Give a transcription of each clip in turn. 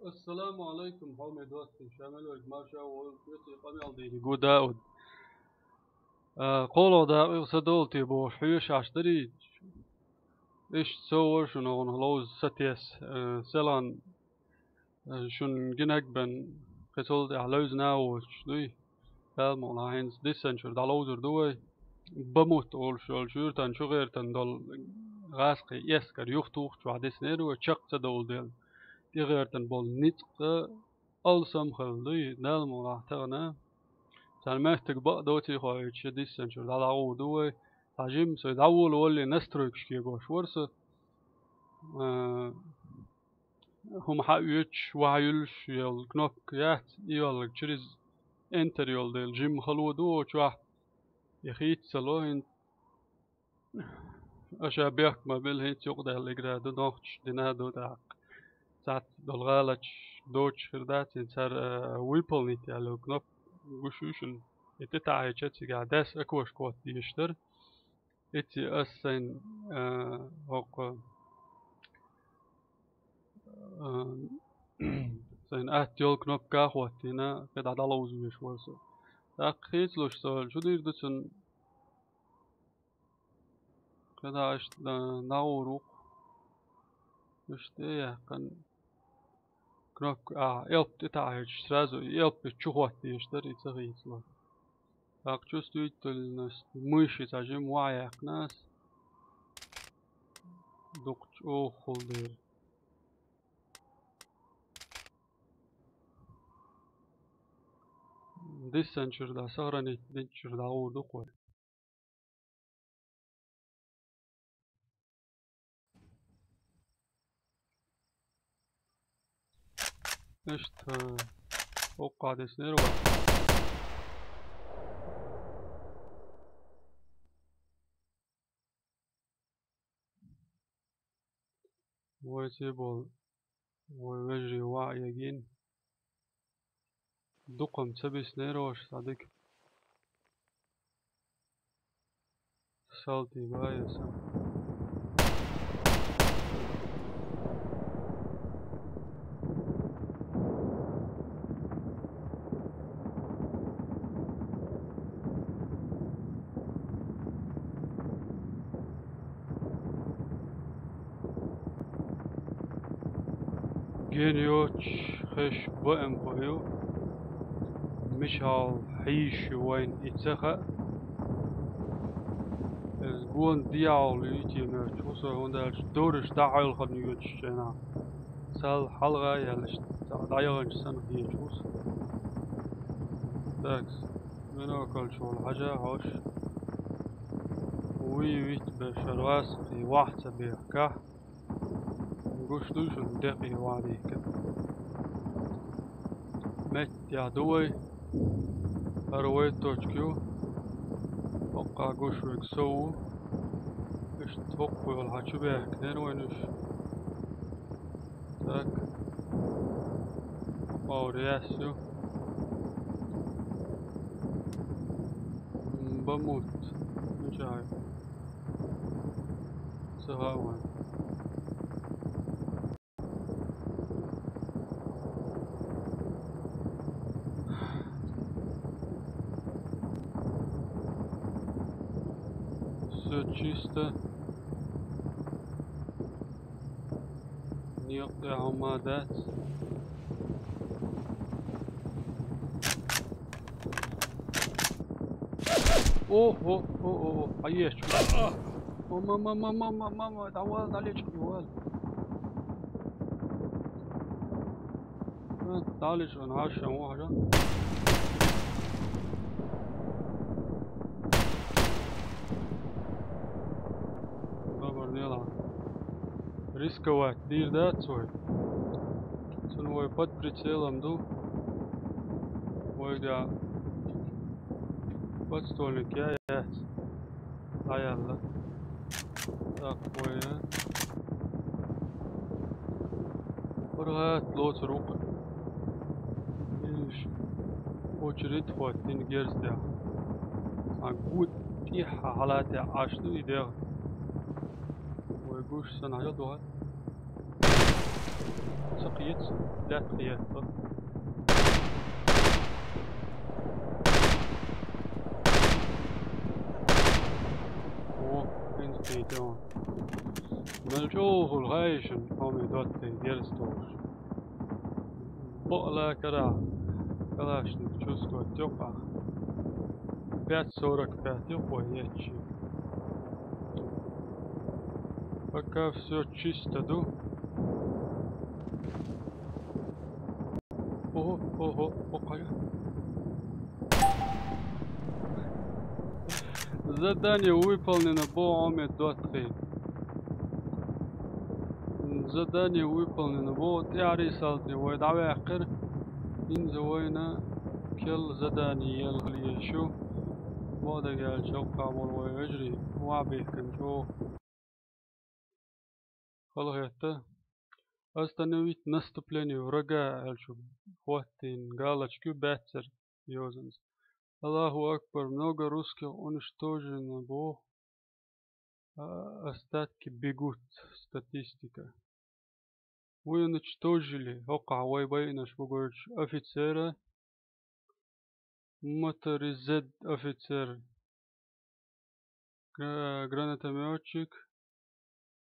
السلام عليكم حومي دوستي شامل وإجماشا ويوتي قمي الديني قو داود قولوا دا صدولتي بو حيوش عشتري إيش تصور شنو هلوز ستيس سلان شن جنك بن قتل علوز ناو شدوي هالمون هينز ديسنشر دالوزر دوي بموت أول شورتان شو غيرتان دول غاسقي يسكر يختوخ شو عدس نيرو تشق تدول ديل دي غيرتان بول نيتق ألسم خلدي نالمون احتغنا سالمهتك بق دوتي خواهي ديسنشر دالعو دوي تعجيم سيد أول ولي نستروكش كي قوش ورسة هم حقيقش وحيلش يال كنوك يات يال تشريز انتر يال ديل جيم خلو دو وشوح يخيت سلوين أشا بيك ما بيل هيت يقدر لقرا دو نوخش دينا دو داق ساعت دولغالش دوتش خردات ينسار ويبل نيت يالو كنوك وشوشن يتتعي تشتسي قاعداس أكوش كوات يشتر إتي أسين هوق سين يول كنوب كاخواتينا قد عدالوز ويش ورسو تاقيت لوش سؤال شو دير دوتن قد عشت ناوروق مشتي كان كنوب يلب تتعي شرازو يلب تشوخواتي يشتر يتغيت لو تاق جوستو يتل ميشي تاجم وعيق ناس دوقش أوخل دير ديسنشر دا سهراني دينشر دا أو دوقور اشت أوقع ديسنير ويتيبول ويجري وعيقين دقم تبس نيروش صديق سالتي بايسا جينيوش خش بأم قيو مشال حيش وين اتسخى الجون ديال يتينا شوسا هندالش دورش داعيل خدنيوش جنا سال حلقة يالش داعيل سنة هي شوس داكس منو كل شو الحاجة هوش ويت بشرواس في واحد بيحكاه نقوش دوش ندقي وعدي كده مت يا دوي أرويت توشكيو وقع قوش ويكسو إيش توقف والحاجة بيحكنين وينش تاك أورياسيو بموت مش عارف سهاوان все чисто нет عمادات اوه عيش ماما تعوض عليك جوال تعالج انا عايش واحدة يلا ريسكوات دير دات سوي سنوي باد بريتسيل امدو ويقع باد ستولنك يا يات يلا تقوية برغات لو تروق ايش وجريت خواتين جيرز ديا عقود فيها حالات عاشتو يدير ويقوش سنة يضوها يتسن لا تخيط Stadion. Men شوفوا الغايشن قومي دوتي ديرستوش بقلا كدا كداش نتشوسكو تيوقع 5:45 يقوى يتشي пока все чисто ду ого окая задание выполнено боами доты задание выполнено вот يا رسالتي ودعوة آخر إن زوينا كل زداني يلغلي شو بعد قال شو قامل ويجري وعبيه كان شو خلقته остановить наступление врага شو хватин галочку бетер юзенс Аллаху Акбар много русских уничтожено было остатки бегут статистика вы уничтожили وقع ويبين شو офицера моторизед офицер гранатометчик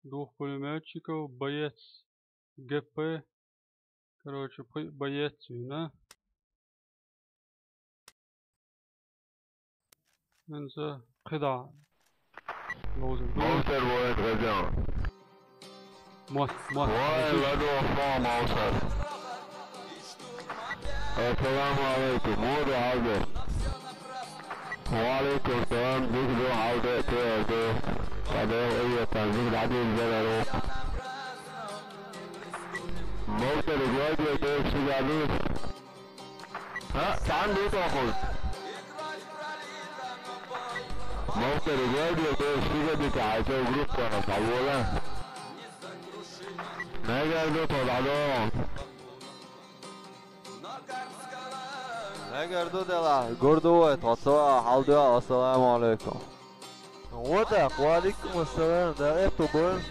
2 пулеметчиков боец ГП короче боец да انسى خدعة موتر واحد غزان واحد غدو فام موتر السلام عليكم مودو عودة وعليكم السلام ذكرو عودة تيردو قدو ايه تنزيل عديد زنرو موتر الواجه ديك سجالوس ها تعال ليه تاخذ موتر الراديو ده الشيء بتاعته جروب كان طويلة ما قالوا طلعوا ما قالوا ده جردو تصوى حاضر السلام عليكم وعليكم السلام ده ايه طبعا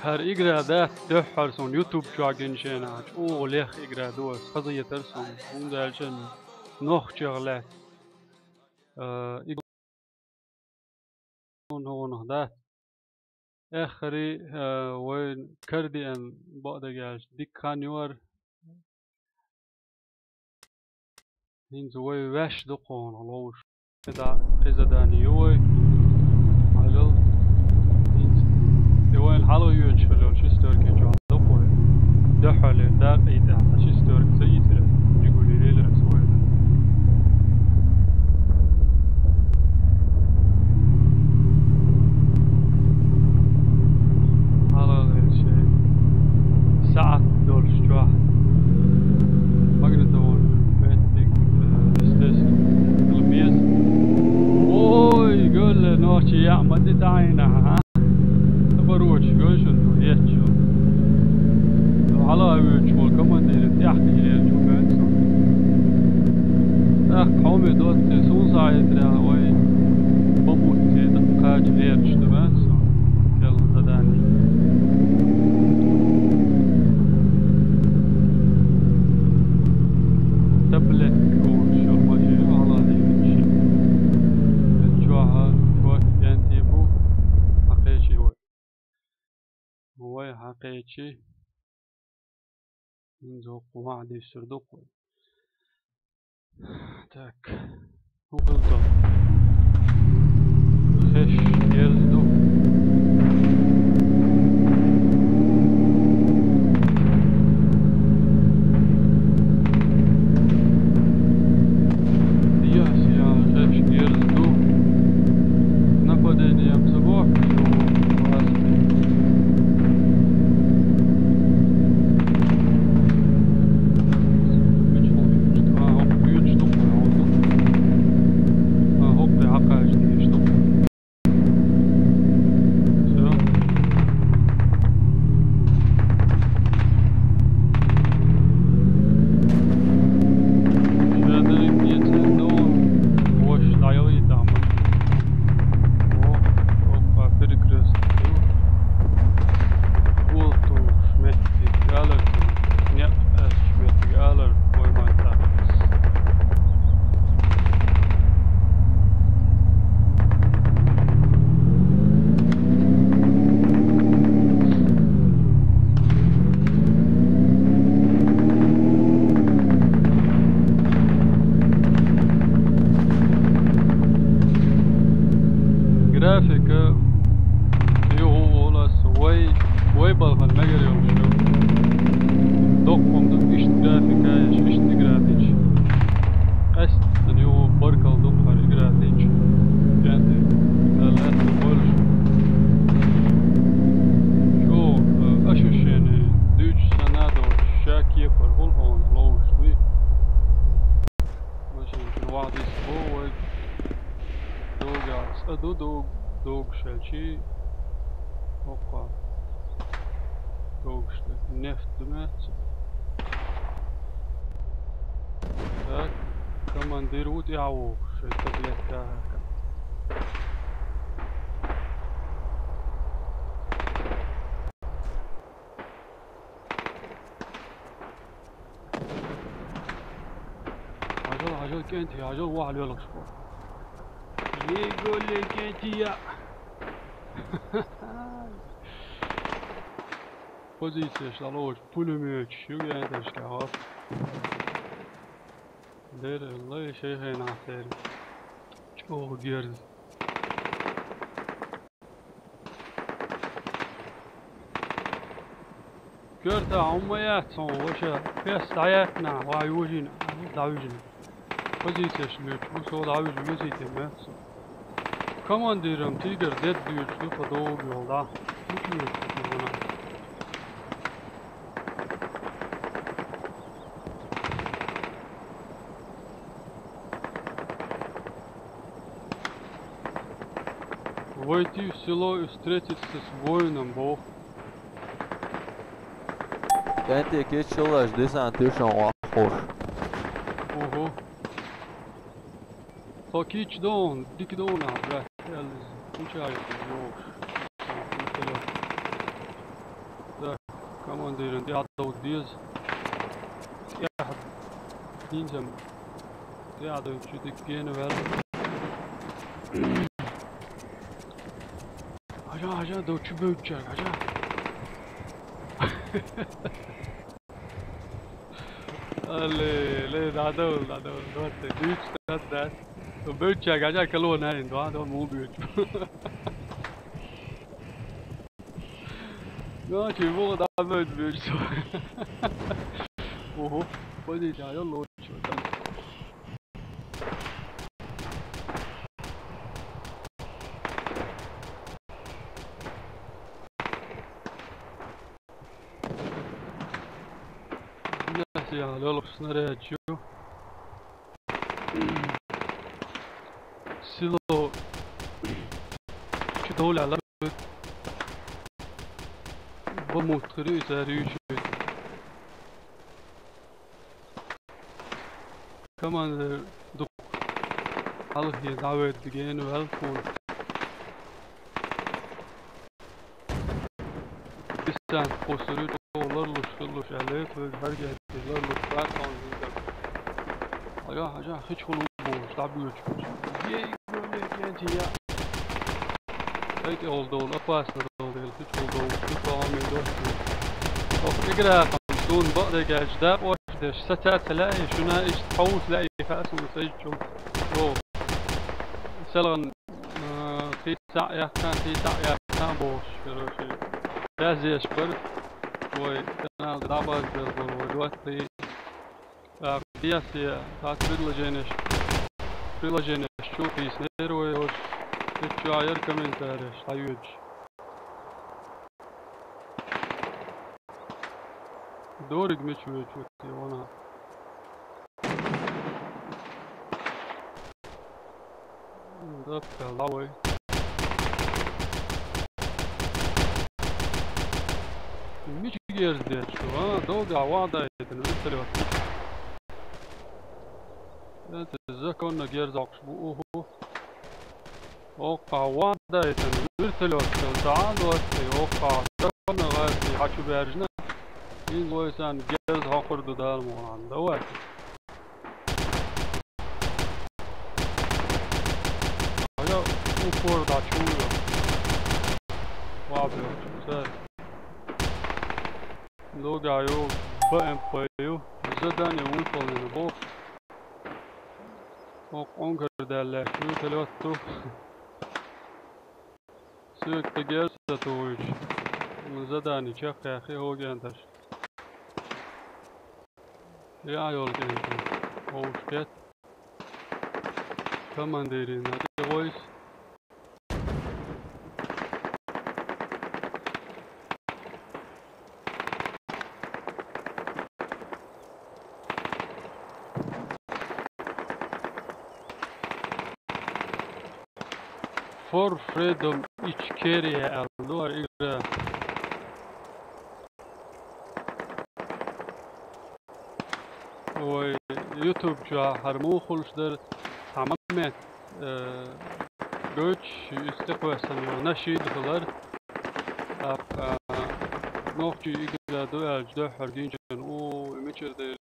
هر إجرا ده تحر سون يوتيوب شو عجن شينا أو ليخ إجرا دوس قضية ترسم وندالشن نوخ شغلات إجرا هو نهضات آخري وين كردي أن بعد جالش ديك كانيور هين زوي واش دقون علوش إذا دانيوي عجل وين حلو يوجهلو شستورك يجوا دقوي دحلي دقيقة شستورك سيتر يقول لي لي رسوي هذا الشيء ساعة دول شجاع ماغنتون بيتك استس الميز اوي قول نوشي يا مدي تعينها بروج يوشن يتشو على يوشو كمان دي تحكي لي شو بنسو قومي دوت سون ساعد را وي بموت دقاج ليرش دبنسو يلا زداني تبلك وشو ماشي على يوشي الجوها شوك ينتبو حقيقي هو حقيقي نزوق وعد يسردوق تاك هو غلطة خش يلزدو Haja olas way balkan ma geliyormuş ya. Dokmamda işte grafik ayış işte grafik. Aslında yo barkal dokar grafik. Yani Allah bolş. Şu aşuşeni 3 senado şaki yapar hol on loş. مثلا واحد يسبوع دوغ شلشي وقع دوغ شلك نفت مات ذاك كمان ديروت يعوق شي التبليت تاعها عجل كنتي عجل واحد يلا شوف يقول لك انت يا Pozisyonu şaloş pulümüç şu geldi işte hop. Der Allah şey hena ser. Çok gerz. Görte عميات صون وشا بس عياتنا وعيوجنا دعوجنا pozisyonu şaloş bu sol dعوج müziği mevzu. Komandirim Tiger dead diyor şu kadar yolda. Uçuyor buna. Войти в село и встретиться с воином Бог. Kenti geçiyorlar, desen tuşan hoş. Oho. Tak hiç don, dik don abi. Yalnız hiç ayıp yok. Mesela. Da komandirin ya da diz. Ya dinleyeceğim. Ya da şu dikeni ver. Aja da uçu büyütecek aja. Le da dörtte büyük stadda. O büyütecek aja kalon här ändå då må büyüt. Ja, det var da büyüt så. Oho, vad det är jag låter. Ja, lolo снарядчу. Сило чудово على بموتري ساريش كمان دو الله يدعوت بجين والفون بستان خسرو dolarlı şeyler her geldiler lütfen kanka. Aja hiç konu boş tabi uçmuş. Ye böyle genç ya. Peki oldu apaslar oldu hiç oldu hiç devam ediyor. O فكرة خمسون بقدر جدا واحدة ستة تلاقي شنا إيش تحوس لاقي خاص وسجل. أوه. مثلا في ساعة كان boş شيء. لازم يشبر. وكان ضربة دلوقتي قياسي تاع приложение شوفي سنير وش تشاير كومنتاريش تايوج دورك مشوي شوتي وانا دفع لاوي مش جيرز شو دوغا وادا يتنزل انت زكون جيرز اقشبو اوقع وادا يتنزل تعالوا اوقع تكون غادي حشو بارجنا این وایسان جیرز ها خورد دار موان دوات آیا او خورد آچولا وابه سر لوگایو با امپایو زدن اون کنه با اون کرده الله شو تلوتو سوق تجار ستويش زداني شيخ يا أخي هو جاندر يا عيال جاندر هو شكت كمان ديرين هذا كويس For freedom each carry allor igra و يوتيوب جا هرمو خلش در تمامت göç istiqbal sanıyor naşid kılar noqcu igra doyal jda hargincan o meçerde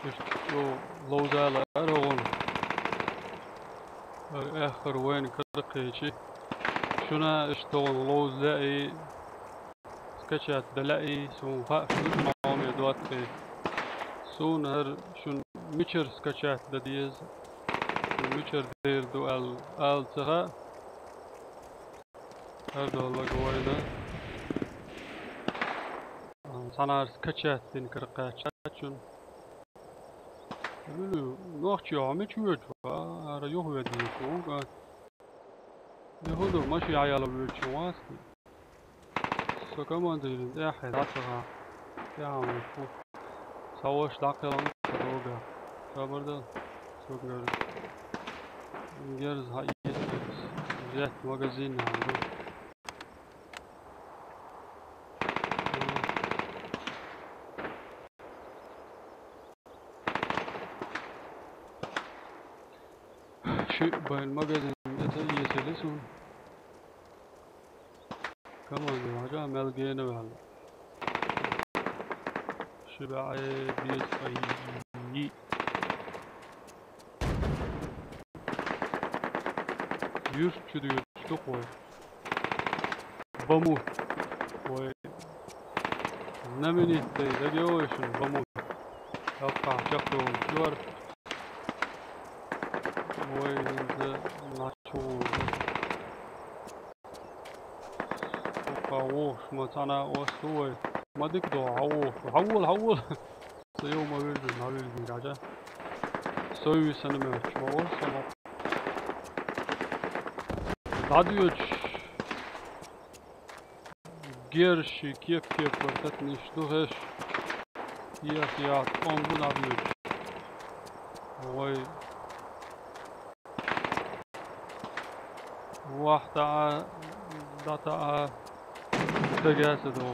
işte o lozala aragon آخر وين كرقيشي شنا اشتغل لوز لاقي سكتشات بلاقي سون فاق معهم يدوات في سون هر شون ميشر سكتشات بديز ميشر دير دو ال سخا هر دو الله قويدا صنار سكتشات دين كرقات شون نوخش يومي شوية هذا يهوي ديكو يهودو ماشي عيال بيتشواس سكمان ديرين يا أخي دعتها يا عم شو سواش دعكلان كروجا شابردا سوكر جرز هاي جات مغازين عنده شيء بين مغازين يسلسون كمان راجع ملقينا وهلا شبعي بيت أي يرشد يشتقوي بموت وي نمني تيجيوشن بموت أبقى شقه جور وي ناتشو عوش مثلا وسوي ما ديك دو عوش حول سيو ما بيلدن هابيلدن راجع سوي سنة ما تشوفه سنة داديوش جيرشي كيف ورتت نشتوهش يا أمبو داديوش وي واحدة داتا تجاسدو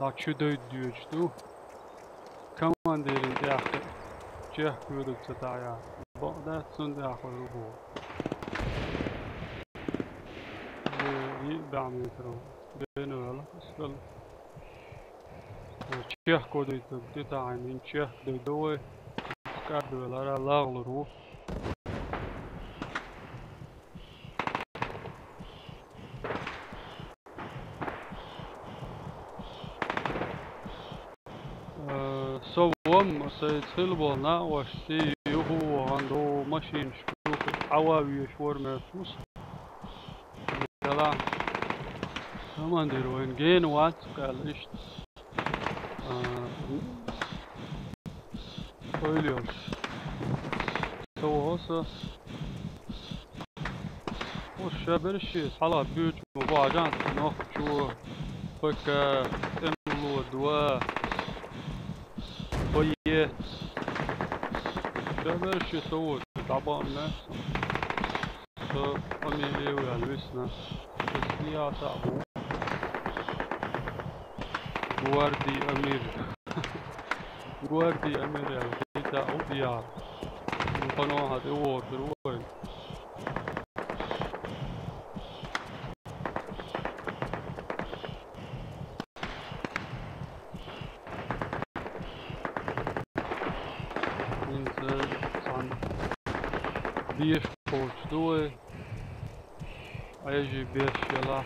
دا چودوی دیوچتو كمان ديرين تاخر جه كودو تتايا بعد سند آخر رو بعمل ترو بينه ولا أسفل جه كودو تتايا من جه دوي كارد ولا لاغل رو صوم سيدخل بولنا وشتي يهو عنده ماشين شكوك حواوي شور مرسوس كلا كمان ديرو ان جين وات قال اشت söylüyor سوى o şeber şey hala büyük mübacan nok şu فك انلو دوا طيب شبر شو سووا طبعا الناس أميري ويلبسنا تسلية تعبو جواردي أمير جواردي أمير يعني تعبو بيار القناة هذا هو دروي بيش كوتش دوي ايجي بيش يلا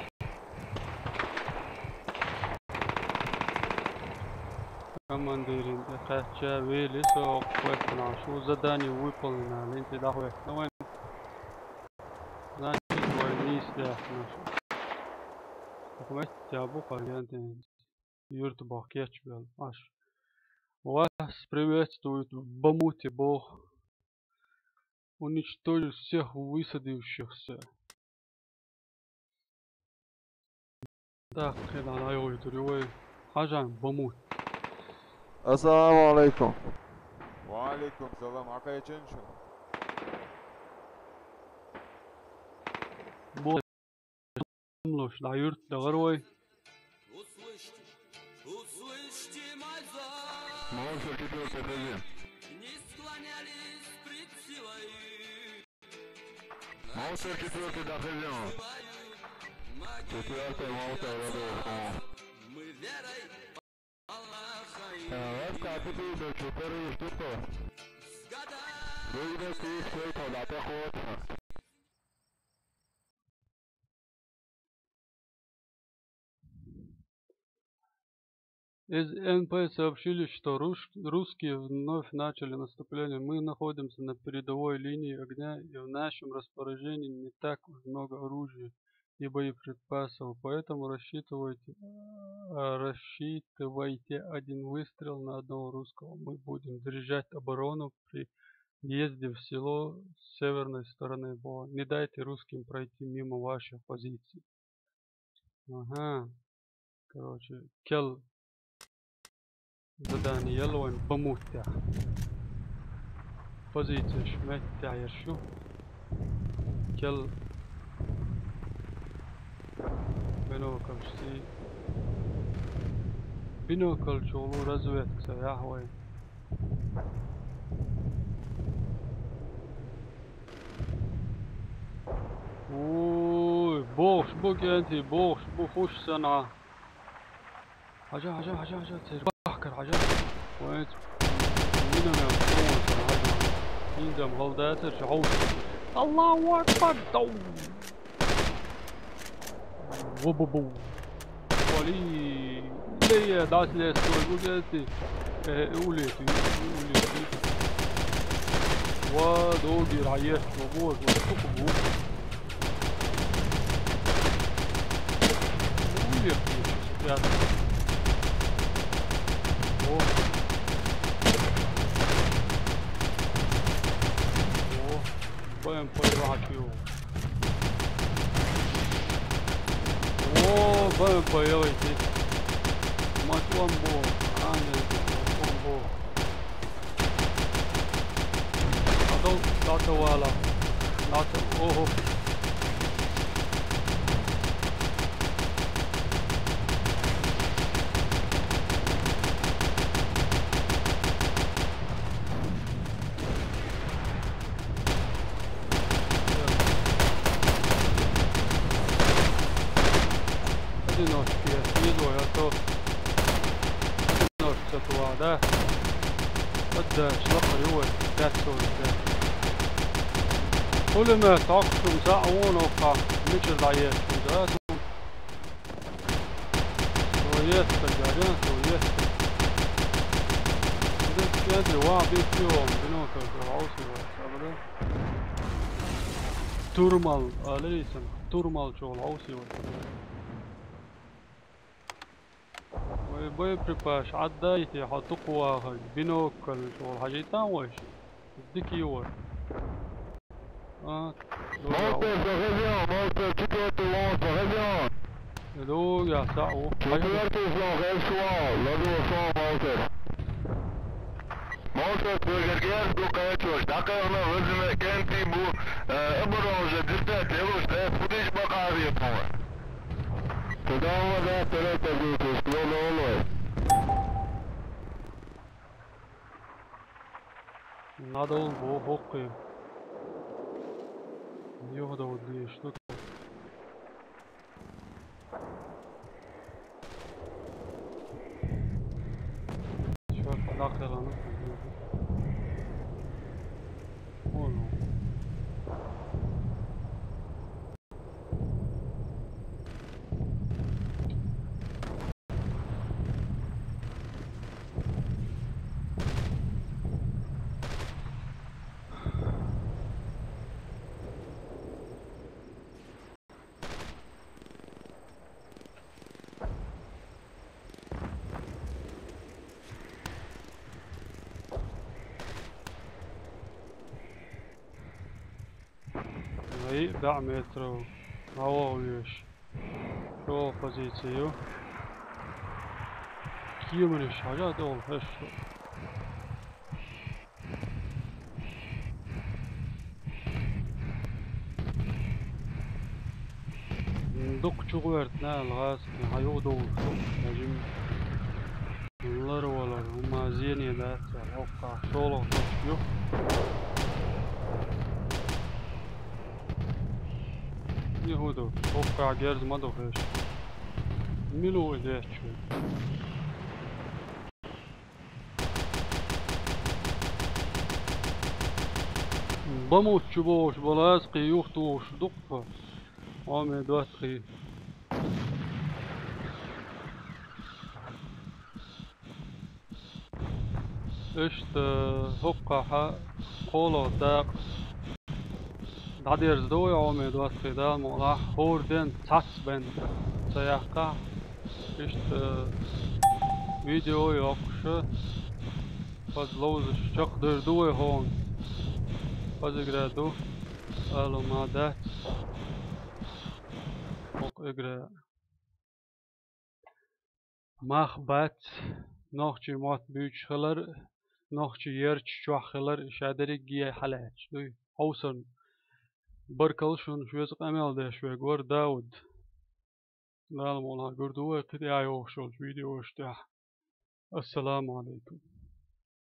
كمان ديرين دقاتشا ويلي سوق وقتنا شو زداني ويبلنا لانتي داخل وين زاني وين Stjärna. Jag kommer inte till boka egentligen. Юртбах кетчбел аш. Вас приветствует в Бамуте Бог. Уничтожит всех высадившихся. Так, это на его итоге. Хажан Бамут. Assalamu alaikum. وعليكم السلام عكاية شنشن. Бог. Млош на юрт догоровой. Услышьте мой зов, Монстр четвертый ДЗ. не склонялись пред силой, Монстр четвертый Дахевион. Четвертый монстр Родовского. мы верой Аллаха и Раз капитул до 4 штуки. года. Выйдет их все куда-то ходит. Из НП сообщили, что русские вновь начали наступление. Мы находимся на передовой линии огня, и в нашем распоряжении не так уж много оружия и боеприпасов, поэтому рассчитывайте один выстрел на одного русского. Мы будем держать оборону при въезде в село с северной стороны Бога. Не дайте русским пройти мимо ваших позиций. Ага. Короче, Келл. Задание Yellow Бамутя. Позиция Шметя Ершу. Келл. Бинокль. Бинокль чолу разведка. Яхвей. Ой, бог, шбуки, бог, шбухуш сана. حاجة تربحكر حاجة وين مين ما يقول حاجة مين ده مغلدات الشعوب الله أكبر دو وبوبو ولي ليه داس ليه سوي قولتي قولتي ودوقي رعيش وبوز وشوفو قولتي Budem pojebávat ju. Budem pojebávat ty. Máš lambo. Lambo. Tato wala. Oho. ده قد شلقر هو داتسون كل ما تعقشم ساعون وقع مجر العياش وزاتهم سويات تجاريان سويات كانت الواقع فيهم بنوك العوصي والسابرة تورمال ليسن تورمال شو العوصي والسابرة боеприпас отдайте хатуква бинокль шол хажитан ваш дикиор Монстр Дахевион, монстр четвертый монстр Дахевион. لو يا ساعو Четвертый флаг Эльшуал, Родовского монстр. Monstr bölgerger bu kaçıyor. Dakika özüme kendi bu ömrümüzde dikkat ediyoruz. Fudiş bakar yapıyor. Todavva da terete büyütüş. Yolu oluyor. Надо он бохой. Йода вот две штуки. Черт, нахер она. Оно. باع مترو هوا ويش شو позицию كيمنش حاجات اول هش دوك شغورتنا الغاز هايو دو نجم نلر ولا هما زيني ذات وقع شغل يو يهودو وقع جيرز ما دوفش ملو إديت شوي بموت شبوش بلاسقي يوختوش دقة عامي دواتخي اشت هقع قولو داق داديرز دوي عامي دواتخي دا مغلا خوردن تاتس بند سياقع اشت فيديو يوقش فاز لوزش شقدر دوي هون فاز اقرادو قالوا ما دات اقرا ماخ بات نوخشي موت بيوش خلر نوخشي يرش شوح خلر شادري جي حلاج دوي حوصن بركل شون شويز قامل ده شوي غور داود لا مولا قردوه قد ايوه شو الفيديو اشتاح السلام عليكم